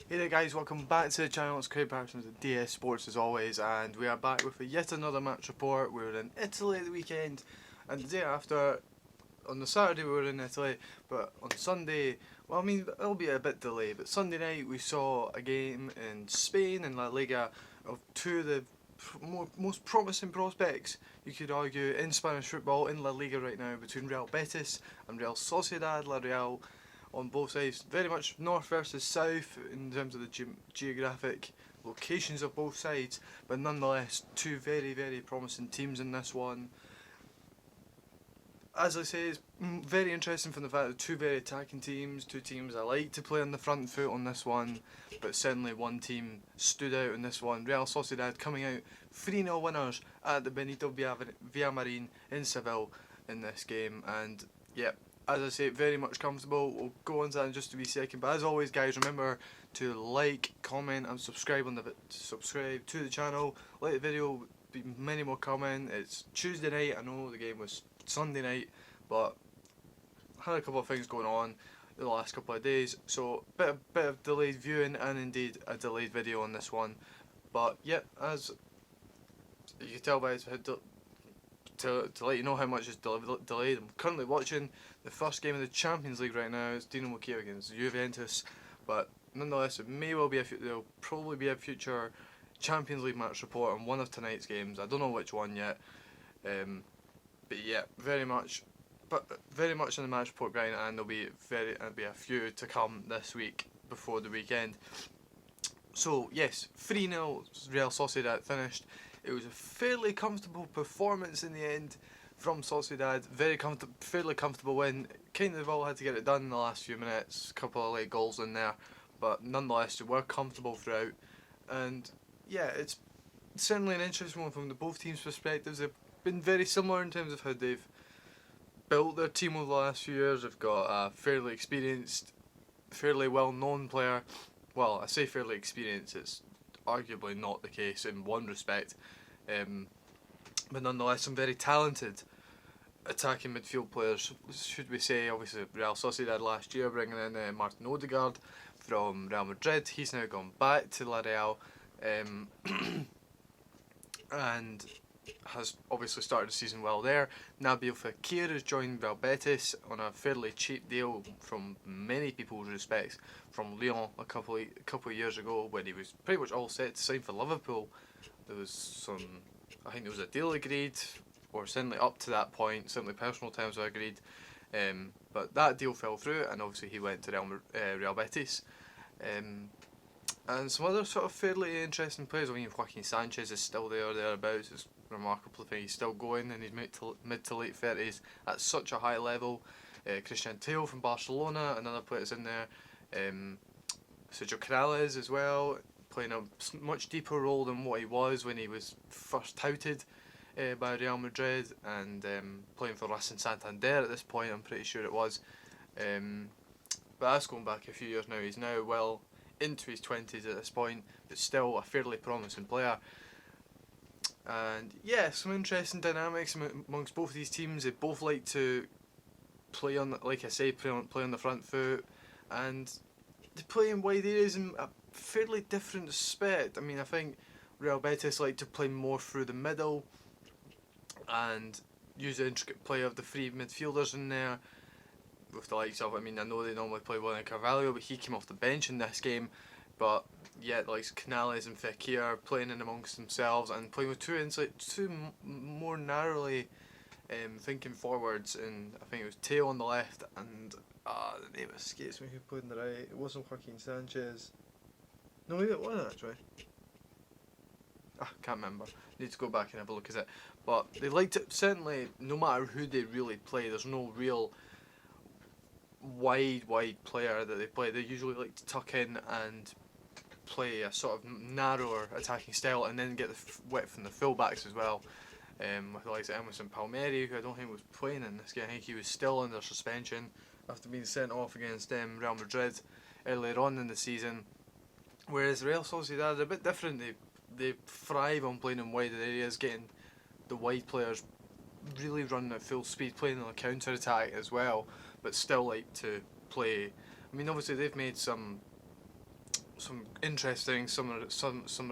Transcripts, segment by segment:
Hey there guys, welcome back to the channel. It's Craig Parsons of DS Sports as always, and we are back with yet another match report. We were in Italy at the weekend, and the day after, on the Saturday we were in Italy, but on Sunday, well I mean it'll be a bit delayed, but Sunday night we saw a game in Spain in La Liga of two of the most promising prospects, you could argue, in Spanish football in La Liga right now, between Real Betis and Real Sociedad. La Real on both sides, very much north versus south in terms of the geographic locations of both sides, but nonetheless two very promising teams in this one. As I say, it's very interesting from the fact that two very attacking teams, two teams I like to play on the front foot on this one, but certainly one team stood out in this one. Real Sociedad coming out 3-0 winners at the Benito Villamarin in Seville in this game, and yeah, as I say, very much comfortable. We'll go on to that in just a wee second, but as always guys, remember to like, comment and subscribe to the channel. Like the video, be many more coming. It's Tuesday night, I know the game was Sunday night, but had a couple of things going on the last couple of days, so bit of delayed viewing and indeed a delayed video on this one. But yeah, as you can tell by to let you know how much is delayed, I'm currently watching the first game of the Champions League right now. It's Dinamo Kiev against Juventus, but nonetheless it may well be there'll probably be a future Champions League match report on one of tonight's games. I don't know which one yet, but yeah, very much in the match report grind, and there'll be a few to come this week before the weekend. So yes, 3-0 Real Sociedad finished. It was a fairly comfortable performance in the end from Sociedad. Fairly comfortable win. Kind of all had to get it done in the last few minutes. A couple of late goals in there, but nonetheless they were comfortable throughout. And yeah, it's certainly an interesting one from both teams' perspectives. They've been very similar in terms of how they've built their team over the last few years. They've got a fairly experienced, fairly well-known player. Well, I say fairly experienced, it's arguably not the case in one respect, but nonetheless some very talented attacking midfield players, should we say. Obviously Real Sociedad last year bringing in Martin Odegaard from Real Madrid. He's now gone back to La Real, and has obviously started the season well there. Nabil Fekir has joined Real Betis on a fairly cheap deal from many people's respects from Lyon a couple of years ago, when he was pretty much all set to sign for Liverpool. There was I think there was a deal agreed, or certainly up to that point, certainly personal terms were agreed, but that deal fell through, and obviously he went to Real Betis. And some other sort of fairly interesting players. I mean, Joaquin Sanchez is still thereabouts. It's remarkable to think he's still going in his mid to late 30s at such a high level. Christian Teo from Barcelona, another player that's in there. Sergio Canales as well, playing a much deeper role than what he was when he was first touted by Real Madrid, and playing for Racing Santander at this point, I'm pretty sure it was. But that's going back a few years now. He's now well into his 20s at this point, but still a fairly promising player. And yeah, some interesting dynamics amongst both of these teams. They both like to play on, like I say, play on the front foot, and they play in wide areas in a fairly different respect. I mean, I think Real Betis like to play more through the middle and use the intricate play of the three midfielders in there, with the likes of, I mean, I know they normally play William Carvalho, but he came off the bench in this game. But yeah, like Canales and Fekir playing in amongst themselves and playing with two more narrowly thinking forwards, and I think it was Teo on the left, and the name escapes me who played on the right. It wasn't Joaquin Sanchez. No, maybe it was actually. Can't remember. Need to go back and have a look at it. But they like to, certainly, no matter who they really play, there's no real wide player that they play. They usually like to tuck in and play a sort of narrower attacking style, and then get the width from the fullbacks as well. With the likes of Emerson Palmieri, who I don't think was playing in this game. I think he was still under suspension after being sent off against Real Madrid earlier on in the season. Whereas Real Sociedad are a bit different. They thrive on playing in wider areas, getting the wide players really running at full speed, playing on a counter attack as well, but still like to play. I mean, obviously they've made some some interesting summer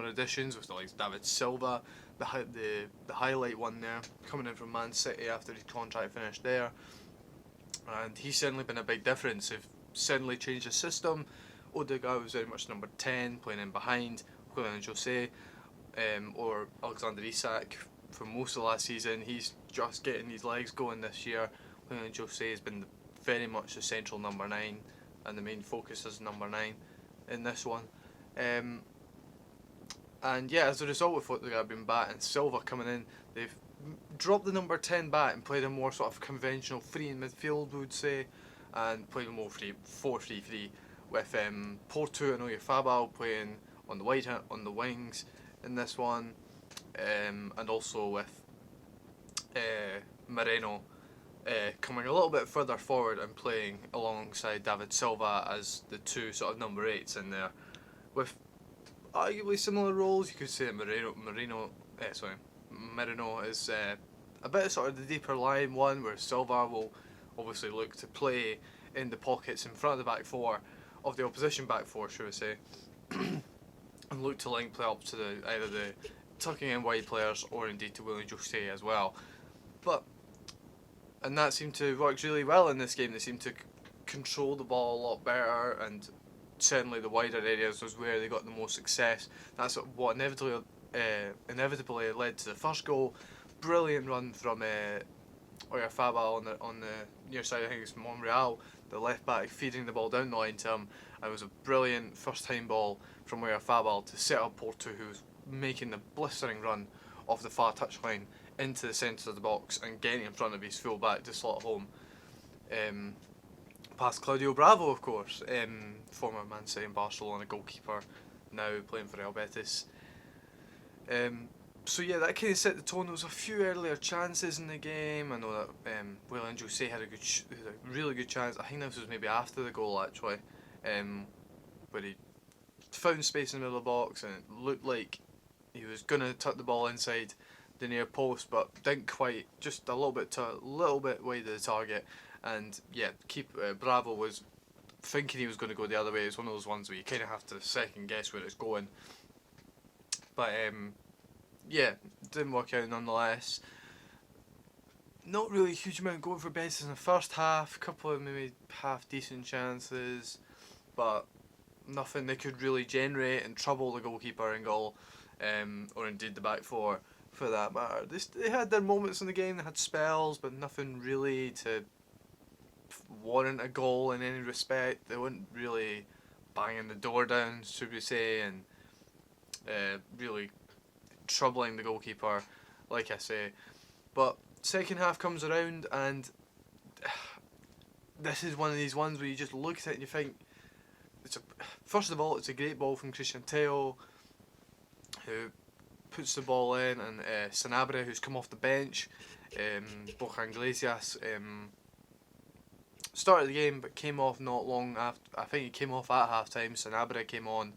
additions with the likes of David Silva, the highlight one there, coming in from Man City after his contract finished there, and he's certainly been a big difference. They've certainly changed the system. Odegaard was very much number 10, playing in behind Willian Jose, or Alexander Isak for most of last season. He's just getting his legs going this year. Willian Jose has been very much the central number 9, and the main focus is number 9 in this one. And yeah, as a result of what they've been back and Silva coming in, they've dropped the number 10 back and played a more sort of conventional free in midfield, we would say, and played a more 4-3-3 with Porto and Oyarzabal playing on the wings in this one, and also with Moreno coming a little bit further forward and playing alongside David Silva as the two sort of number 8s in there, with arguably similar roles. You could say that Moreno is a bit of sort of the deeper line one, where Silva will obviously look to play in the pockets in front of the back four of the opposition back four, should we say, and look to link play up to either the tucking in wide players or indeed to Willian Jose as well. And that seemed to work really well in this game. They seemed to control the ball a lot better, and certainly the wider areas was where they got the most success. That's what inevitably led to the first goal. Brilliant run from Oyarzabal on the near side. I think it's Monreal, the left back, feeding the ball down the line to him. And it was a brilliant first time ball from Oyarzabal to set up Porto, who was making the blistering run off the far touchline into the centre of the box and getting in front of his full back to slot home. Past Claudio Bravo, of course, former Man City and Barcelona goalkeeper, now playing for Real Betis. So yeah, that kind of set the tone. There was a few earlier chances in the game. I know that Willian Jose had a really good chance. I think this was maybe after the goal actually, where he found space in the middle of the box and it looked like he was going to tuck the ball inside the near post, but didn't quite, just a little bit wide of the target. And yeah, Bravo was thinking he was going to go the other way. It's one of those ones where you kind of have to second guess where it's going. But yeah, didn't work out nonetheless. Not really a huge amount going for Betis in the first half. A couple of maybe half decent chances, but nothing they could really generate and trouble the goalkeeper in goal, or indeed the back four for that matter. They had their moments in the game. They had spells, but nothing really to warrant a goal in any respect. They weren't really banging the door down, should we say, and really troubling the goalkeeper, like I say. But second half comes around, and this is one of these ones where you just look at it and you think, first of all, it's a great ball from Christian Teo, who puts the ball in, and Sanabria, who's come off the bench, Borja Iglesias, started the game but came off not long after. I think he came off at half time. Sanabria came on,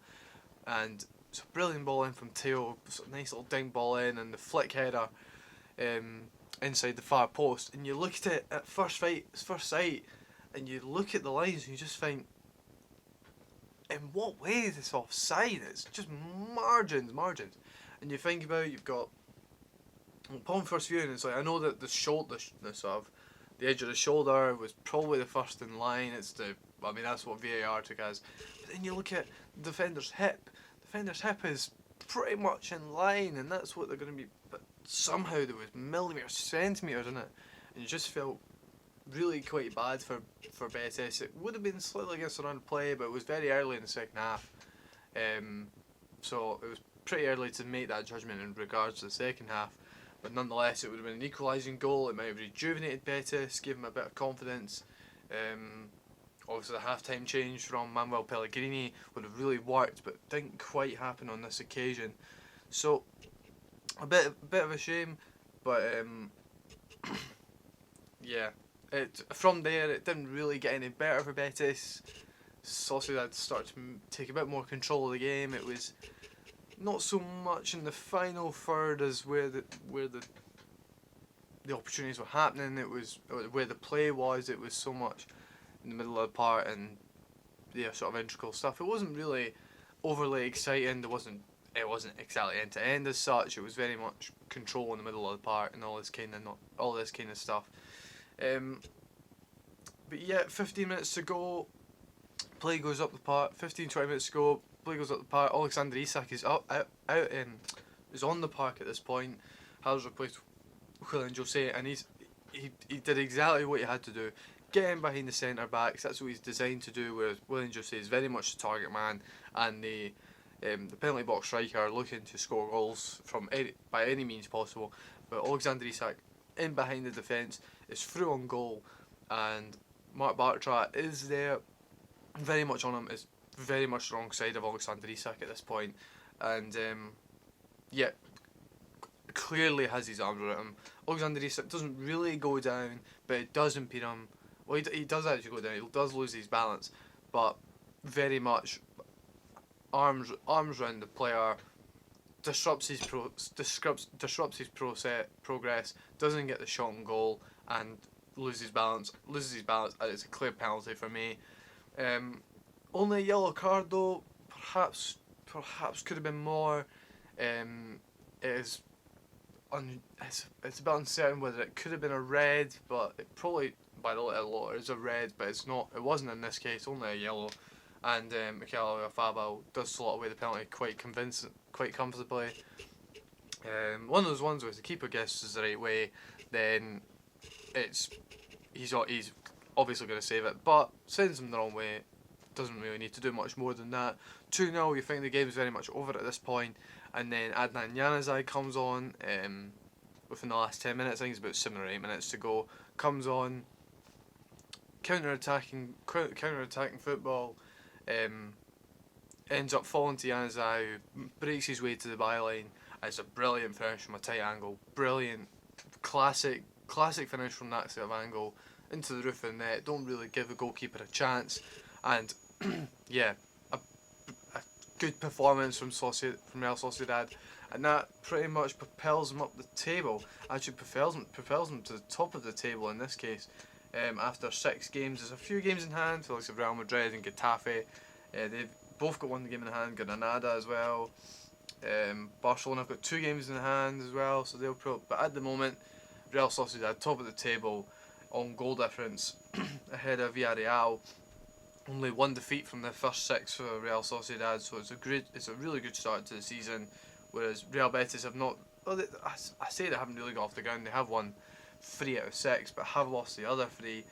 and it's a brilliant ball in from Teo, nice little dink ball in, and the flick header inside the far post. And you look at it at first sight, and you look at the lines and you just think, in what way is this offside? It's just margins. And you think about it, you've got, upon first viewing, it's like, I know that the the edge of the shoulder was probably the first in line. That's what VAR took as. But then you look at the defender's hip. The defender's hip is pretty much in line, and that's what they're going to be. But somehow there was millimetres, centimetres in it, and you just felt really quite bad for Betis. It would have been slightly against the run of play, but it was very early in the second half. So it was pretty early to make that judgment in regards to the second half. But nonetheless, it would have been an equalising goal. It might have rejuvenated Betis, gave him a bit of confidence. Obviously, the half-time change from Manuel Pellegrini would have really worked, but didn't quite happen on this occasion. So, a bit of a shame, but yeah. From there, it didn't really get any better for Betis. Sociedad started to take a bit more control of the game. It was not so much in the final third as where the opportunities were happening. It was where the play was. It was so much in the middle of the park and sort of integral stuff. It wasn't really overly exciting. It wasn't exactly end to end as such. It was very much control in the middle of the park and all this kind of stuff. But yeah, 15 minutes to go. Play goes up the park. 15-20 minutes to go. Play goes up the park. Alexander Isak is is on the park at this point. Has replaced Willian Jose, and he did exactly what he had to do. Get in behind the centre backs. That's what he's designed to do. Whereas Willian Jose is very much the target man, and the penalty box striker looking to score goals by any means possible. But Alexander Isak in behind the defence is through on goal, and Mark Bartra is there, very much on him. Is very much the wrong side of Alexander Isak at this point, and yeah, clearly has his arms around him. Alexander Isak doesn't really go down, but it does impede him. Well, he does actually go down. He does lose his balance, but very much arms around the player, disrupts his progress, doesn't get the shot on goal, and loses his balance, and it's a clear penalty for me. Only a yellow card though, perhaps could have been more. It's a bit uncertain whether it could have been a red, but it probably by the law is a red, but it's not. It wasn't in this case. Only a yellow, and Mikel Oyarzabal does slot away the penalty quite comfortably. One of those ones where if the keeper guesses the right way, then he's obviously going to save it, but sends him the wrong way. Doesn't really need to do much more than that. 2-0, you think the game's very much over at this point, and then Adnan Januzaj comes on within the last 10 minutes. I think it's about 7 or 8 minutes to go. Comes on, counter-attacking football, ends up falling to Januzaj, who breaks his way to the byline. It's a brilliant finish from a tight angle. Brilliant, classic finish from that sort of angle into the roof of the net. Don't really give the goalkeeper a chance, and yeah, a good performance from Real Sociedad, and that pretty much propels them up the table. Actually, propels them to the top of the table in this case. After 6 games, there's a few games in hand for like Real Madrid and Getafe. They've both got one game in hand. Granada as well. Barcelona have got 2 games in hand as well, so but at the moment, Real Sociedad top of the table on goal difference ahead of Villarreal. Only 1 defeat from their first 6 for Real Sociedad, so it's a really good start to the season. Whereas Real Betis have not. Well, I say they haven't really got off the ground. They have won 3 out of 6, but have lost the other 3.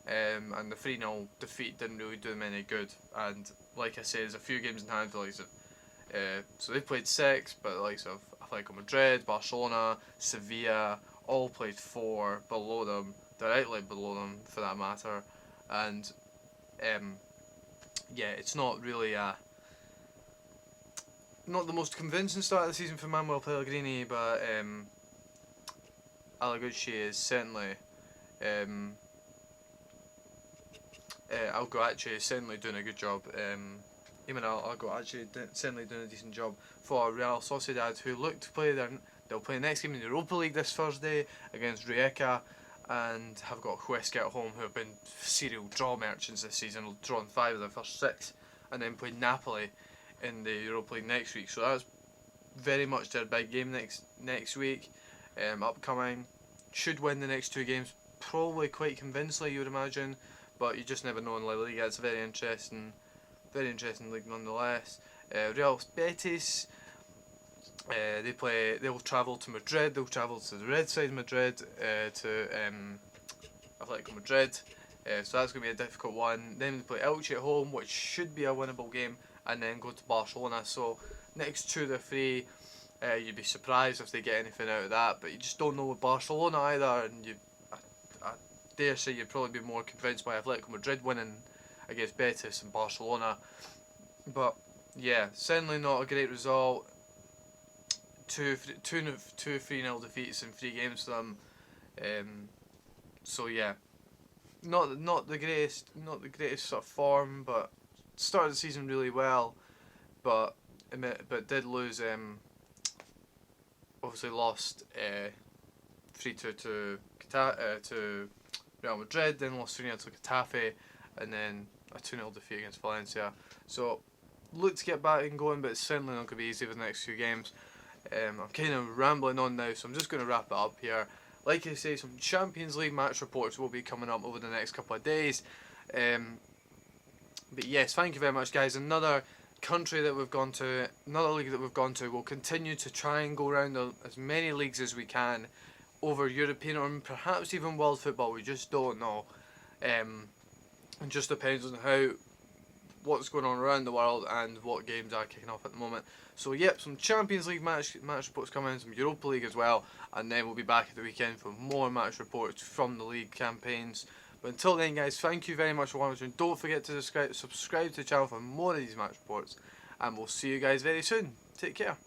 And the 3-0 defeat didn't really do them any good. And like I say, there's a few games in hand for so they played 6, but the likes of Atletico Madrid, Barcelona, Sevilla all played 4 below them, directly below them for that matter, and yeah, it's not really not the most convincing start of the season for Manuel Pellegrini, but Alaguchi is certainly Algoache is certainly doing a good job. Even Algoache certainly doing a decent job for Real Sociedad, who look to play they'll play the next game in the Europa League this Thursday against Rijeka, and have got Huesca at home, who have been serial draw merchants this season, drawn 5 of their first 6, and then play Napoli in the Europa League next week. So that's very much their big game next week. Upcoming, should win the next 2 games, probably quite convincingly, you would imagine, but you just never know in La Liga. It's a very interesting league nonetheless. Real Betis, they'll travel to Madrid. They'll travel to the red side of Madrid, to Atletico Madrid. So that's going to be a difficult one. Then they play Elche at home, which should be a winnable game, and then go to Barcelona. So next 2 of the 3, you'd be surprised if they get anything out of that. But you just don't know with Barcelona either, and I dare say you'd probably be more convinced by Atletico Madrid winning against Betis and Barcelona. But yeah, certainly not a great result. 2 3-0 defeats in 3 games for them. So yeah, not the greatest sort of form, but started the season really well, but did lose. Obviously lost 3-2 to Real Madrid, then lost 3-0 to Getafe, and then a 2-0 defeat against Valencia. So look to get back and going, but it's certainly not going to be easy for the next few games. I'm kind of rambling on now, so I'm just going to wrap it up here. Like I say, some Champions League match reports will be coming up over the next couple of days. But yes, thank you very much, guys. Another country that we've gone to, another league that we've gone to. We'll continue to try and go around as many leagues as we can over European or perhaps even world football. We just don't know. It just depends on what's going on around the world and what games are kicking off at the moment. So yep, some Champions League match reports coming in, some Europa League as well, and then we'll be back at the weekend for more match reports from the league campaigns. But until then, guys, thank you very much for watching. Don't forget to subscribe to the channel for more of these match reports, and we'll see you guys very soon. Take care.